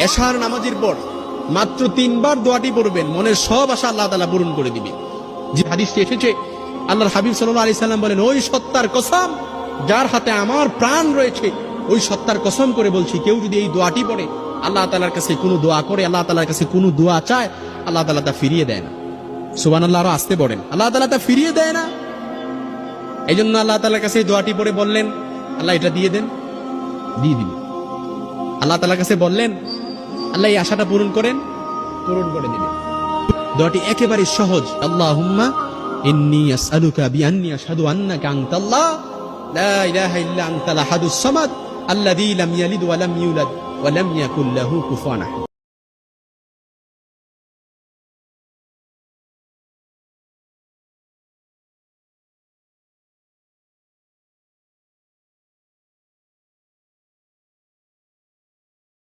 এশার নামাজের পর মাত্র 3 বার দোয়াটি পড়বেন, মনের সব আশা আল্লাহ তাআলা পূরণ করে দিবে। যে হাদিসটি এসেছে, আল্লাহর হাবিব সাল্লাল্লাহু আলাইহি সাল্লাম বলেন, ওই সত্তার কসম যার হাতে আমার প্রাণ রয়েছে, ওই সত্তার কসম করে বলছি, কেউ যদি এই দোয়াটি পড়ে, আল্লাহ তাআলার কাছে কোনো দোয়া করে, আল্লাহ তাআলার কাছে কোনো দোয়া চায়, আল্লাহ তাআলা তা ফিরিয়ে দেয় না। সুবহানাল্লাহ, আরো আসতে পড়েন, আল্লাহ তাআলা তা ফিরিয়ে দেয় না। এই জন্য আল্লাহ তাআলার কাছে এই দোয়াটি পড়ে বললেন, আল্লাহ এটা দিয়ে দেন, দিয়ে দিবেন। আল্লাহ তাআলার কাছে বললেন, আল্লাহ এই আশাটা পূরণ করেন, পূরণ করে দিবেন। দোয়াটি একেবারে সহজ। আল্লাহুম্মা ইন্নী আসআলুকা বিআন্নী আশহাদু আন্নাকা আনতাল্লাহ লা ইলাহা ইল্লা আনতাল আহাদুস সামাদ আল্লাযী লাম ইয়ালিদ ওয়া লাম ইউলাদ ওয়া লাম ইয়াকুল লাহু কুফুয়ান আহাদ।